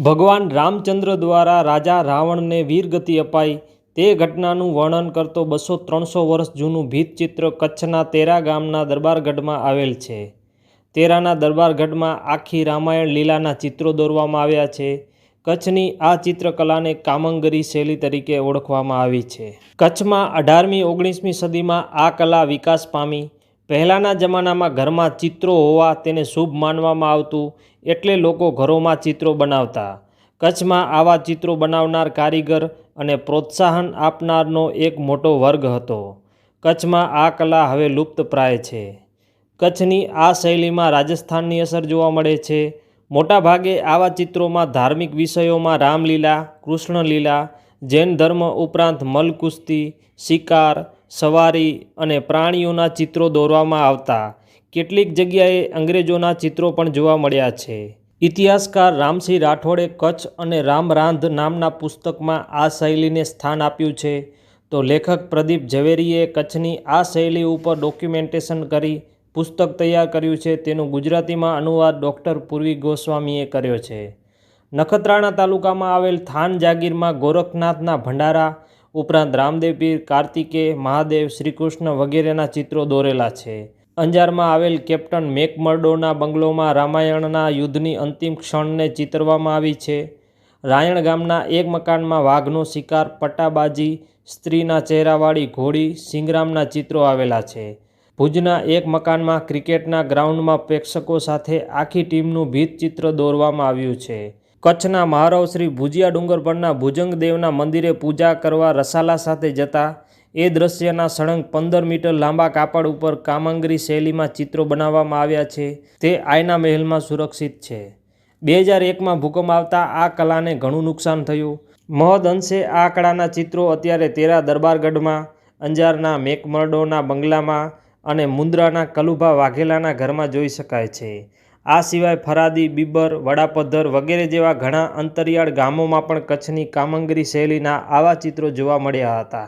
ભગવાન રામચંદ્ર દ્વારા રાજા રાવણને વીરગતિ અપાઈ તે ઘટનાનું વર્ણન કરતો 200-300 વર્ષ જૂનું ભીંતચિત્ર કચ્છના તેરા ગામના દરબારગઢમાં આવેલ છે. તેરાના દરબારગઢમાં આખી રામાયણ લીલાના ચિત્રો દોરવામાં આવ્યા છે. કચ્છની આ ચિત્રકલાને કામંગરી શૈલી તરીકે ઓળખવામાં આવી છે. કચ્છમાં 18મી-19મી સદીમાં આ કલા વિકાસ પામી. પહેલાંના જમાનામાં ઘરમાં ચિત્રો હોવા તેને શુભ માનવામાં આવતું એટલે લોકો ઘરોમાં ચિત્રો બનાવતા. કચ્છમાં આવા ચિત્રો બનાવનાર કારીગર અને પ્રોત્સાહન આપનારનો એક મોટો વર્ગ હતો. કચ્છમાં આ કલા હવે લુપ્તપ્રાય છે. કચ્છની આ શૈલીમાં રાજસ્થાનની અસર જોવા મળે છે. મોટાભાગે આવા ચિત્રોમાં ધાર્મિક વિષયોમાં રામલીલા, કૃષ્ણલીલા, જૈન ધર્મ ઉપરાંત મલ્લકુસ્તી, શિકાર, સવારી અને પ્રાણીઓના ચિત્રો દોરવામાં આવતા. કેટલીક જગ્યાએ અંગ્રેજોના ચિત્રો પણ જોવા મળ્યા છે. ઇતિહાસકાર રામસિંહ રાઠોડે કચ્છ અને રામરાંધ નામના પુસ્તકમાં આ શૈલીને સ્થાન આપ્યું છે. તો લેખક પ્રદીપ ઝવેરીએ કચ્છની આ શૈલી ઉપર ડોક્યુમેન્ટેશન કરી પુસ્તક તૈયાર કર્યું છે. તેનું ગુજરાતીમાં અનુવાદ ડૉક્ટર પૂર્વી ગોસ્વામીએ કર્યો છે. નખત્રાણા તાલુકામાં આવેલ થાન જાગીરમાં ગોરખનાથના ભંડારા ઉપરાંત રામદેવ પીર, કાર્તિકેય, મહાદેવ, શ્રીકૃષ્ણ વગેરેના ચિત્રો દોરેલા છે. અંજારમાં આવેલ કેપ્ટન મેકમર્ડોના બંગલોમાં રામાયણના યુદ્ધની અંતિમ ક્ષણને ચિતરવામાં આવી છે. રાયણ ગામના એક મકાનમાં વાઘનો શિકાર, પટ્ટાબાજી, સ્ત્રીના ચહેરાવાળી ઘોડી, સિંગરામના ચિત્રો આવેલા છે. ભુજના એક મકાનમાં ક્રિકેટના ગ્રાઉન્ડમાં પ્રેક્ષકો સાથે આખી ટીમનું ભીંતચિત્ર દોરવામાં આવ્યું છે. કચ્છના મહારાવ શ્રી ભુજિયા ડુંગર પરના ભુજંગદેવના મંદિરે પૂજા કરવા રસાલા સાથે જતા એ દ્રશ્યના સળંગ 15 મીટર લાંબા કાપડ ઉપર કામંગરી શૈલીમાં ચિત્રો બનાવવામાં આવ્યા છે. તે આયના મહેલમાં સુરક્ષિત છે. 2001માં ભૂકંપ આવતા આ કલાને ઘણું નુકસાન થયું. મહદઅંશે આ કળાના ચિત્રો અત્યારે તેરા દરબારગઢમાં, અંજારના મેકમર્ડોના બંગલામાં અને મુન્દ્રાના કલુભા વાઘેલાના ઘરમાં જોઈ શકાય છે. આ સિવાય ફરાદી, બિબર, વડાપદ્ધર વગેરે જેવા ઘણા અંતરિયાળ ગામોમાં પણ કચ્છની કામંગરી શૈલીના આવા ચિત્રો જોવા મળ્યા હતા.